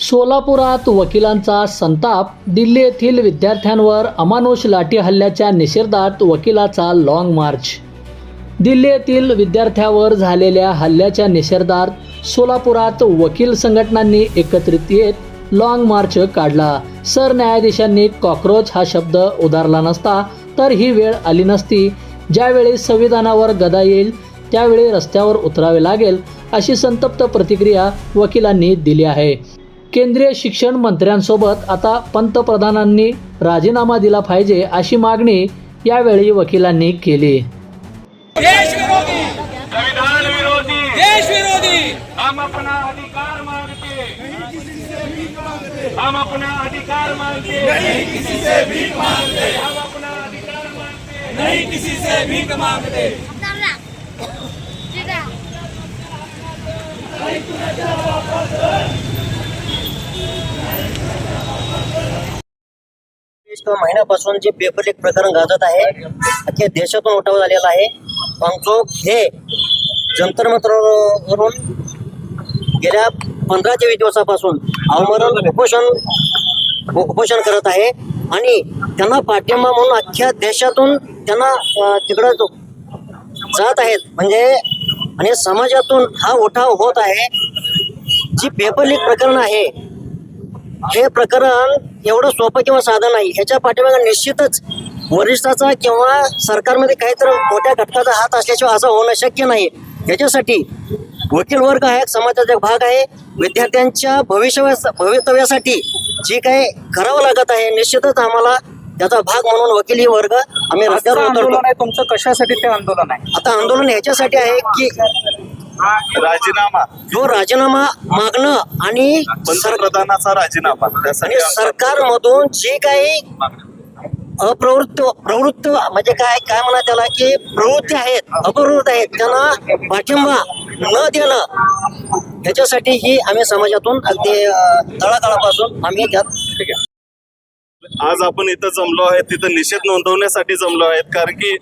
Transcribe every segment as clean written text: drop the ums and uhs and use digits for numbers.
सोलापुरात वकिलांचा संताप. दिल्ली येथील विद्यार्थ्यांवर अमानुष लाठी हल्ल्याच्या निषेधार्थ वकिलाचा लाँग मार्च. दिल्ली येथील विद्यार्थ्यावर झालेल्या हल्ल्याच्या निषेधार्थ सोलापुरात वकील संघटनांनी एकत्रित येत लाँग मार्च काढला. सरन्यायाधीशांनी कॉकरोच हा शब्द उधारला नसता तर ही वेळ आली नसती. ज्यावेळी संविधानावर गदा येईल त्यावेळी रस्त्यावर उतरावे लागेल, अशी संतप्त प्रतिक्रिया वकिलांनी दिली आहे. केंद्रीय शिक्षण मंत्र्यांसोबत आता पंतप्रधानांनी राजीनामा दिला पाहिजे, अशी मागणी यावेळी वकिलांनी केली. देश विरोधी, संविधान विरोधी, देश विरोधी, हम अपना अधिकार मांगते, हम अपना अधिकार मांगते, नहीं किसी से भीख मांगते, हम अपना अधिकार मांगते, नहीं किसी से भीख मांगते. महिन्यापासून जे पेपर लीक प्रकरण गाजत आहे, अख्ख्या देशातून उठाव झालेला आहे. पांगचौक हे जंतर मंतरवरून गेल्या 15 ते 20 दिवसापासून आमरण उपोषण करत आहे आणि त्यांना पाठिंबा म्हणून अख्ख्या देशातून त्यांना तिकडं जात आहेत. म्हणजे आणि समाजातून हा उठाव होत आहे. जी पेपर लीक प्रकरण आहे, हे प्रकरण एवढं सोपं किंवा साधं नाही. ह्याच्या पाठीमागे निश्चितच वरिष्ठाचा किंवा सरकारमध्ये काहीतरी मोठ्या घटकाचा हात असल्याशिवाय असं होणं शक्य नाही. याच्यासाठी वकील वर्ग हा एक समाजाचा एक भाग आहे. विद्यार्थ्यांच्या भवितव्यासाठी जे काही करावं लागत आहे, निश्चितच आम्हाला त्याचा भाग म्हणून वकील वर्ग आम्ही रस्त्यावर उतरतो. तुमचं कशासाठी ते आंदोलन आहे? आता आंदोलन ह्याच्यासाठी आहे की राजीनामा, जो राजीनामा मागणं आणि पंतप्रधानाचा राजीनामा, आणि सरकारमधून जे काही प्रवृत्त म्हणजे काय म्हणा त्याला की प्रवृत्ती आहेत, अप्रवृत्त आहेत, त्यांना पाठिंबा न देणं, ह्याच्यासाठी ही आम्ही समाजातून अगदी तळागाळापासून आम्ही त्यात आज आपण इथं जमलो आहे, तिथं निषेध नोंदवण्यासाठी जमलो आहेत. कारण की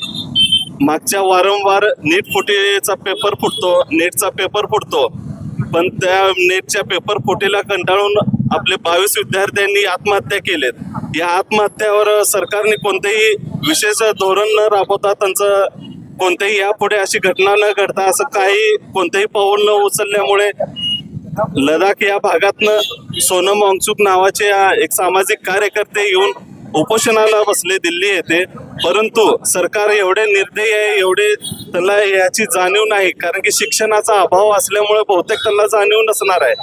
मागच्या वारंवार नीट फुटीचा पेपर फुटतो, नेटचा पेपर फुटतो, पण त्या नेटच्या पेपर फुटीला कंटाळून आपले 22 विद्यार्थ्यांनी आत्महत्या केलेत. या आत्महत्यावर सरकारने कोणतेही विशेष धोरण न राबवता, त्यांचं कोणतेही यापुढे अशी घटना न घडता असं काही कोणतेही पाऊल न उचलल्यामुळे लडाख या भागातनं सोनम वांगचुक नावाचे एक सामाजिक कार्यकर्ते येऊन उपोषणाला बसले दिल्ली येथे. परंतु सरकार एवढे निर्दयी आहे, एवढे त्यांना याची जाणीव नाही. कारण की शिक्षणाचा अभाव असल्यामुळे बहुतेक त्यांना जाणीव नसणार आहे.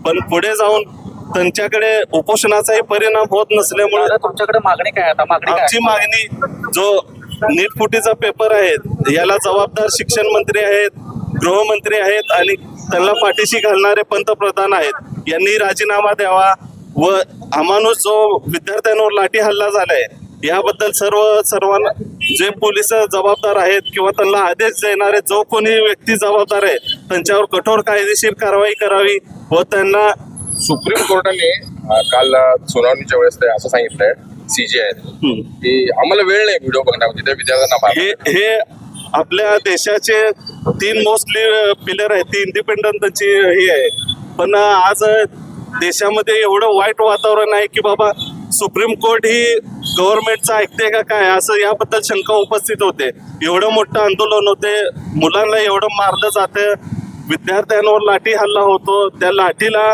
पण पुढे जाऊन त्यांच्याकडे उपोषणाचाही परिणाम होत नसल्यामुळे तुमच्याकडे मागणी काय? आता आमची मागणी, जो नीटफुटीचा पेपर आहे याला जबाबदार शिक्षण मंत्री आहेत, गृहमंत्री आहेत आणि त्यांना पाठीशी घालणारे पंतप्रधान आहेत, यांनी राजीनामा द्यावा व अमानुष जो विद्यार्थ्यांवर लाठी हल्ला झालाय याबद्दल सर्वांना जे पोलीस जबाबदार आहेत किंवा त्यांना आदेश देणारे जो कोणी व्यक्ती जबाबदार आहे त्यांच्यावर कठोर कायदेशीर कारवाई करावी व त्यांना सुप्रीम कोर्टाने काल सुनावणीच्या वेळेस ते असं सांगितलंय CJI की आम्हाला वेळ नाही व्हिडिओ बघण्यामध्ये, त्या विद्यार्थ्यांना हे आपल्या देशाचे 3 मोस्टली पिलर आहेत, ती इंडिपेंडंट त्यांची हे आहे. पण आज देशामध्ये एवढं वाईट वातावरण आहे की बाबा सुप्रीम कोर्ट ही गव्हर्नमेंटचं ऐकते का काय, असं याबद्दल शंका उपस्थित होते. एवढं मोठं आंदोलन होते, मुलांना एवढं मारलं जातं, विद्यार्थ्यांवर लाठी हल्ला होतो, त्या लाठीला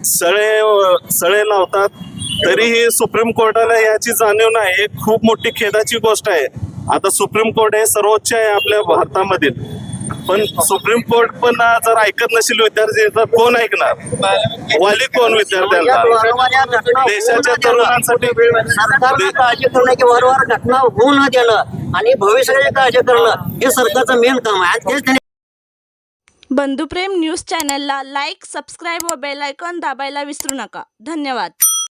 सळे लावतात, तरीही सुप्रीम कोर्टाला याची जाणीव नाही. हे खूप मोठी खेदाची गोष्ट आहे. आता सुप्रीम कोर्ट हे सर्वोच्च आहे आपल्या भारतामधील, पण सुप्रीम कोर्ट पण जर ऐकत नसेल विद्यार्थी तर कोण ऐकणार? वाली कोण विद्यार्थ्यांना? देशाच्या तरुणांसाठी सरकारनं काळजी करणं की वारंवार घटना होऊ न देणं आणि भविष्याची काळजी करणं हे सरकारचं मेन काम आहे. तेच त्यांनी बंधुप्रेम न्यूज चॅनलला लाईक, सबस्क्राईब व बेल आयकॉन दाबायला विसरू नका. धन्यवाद.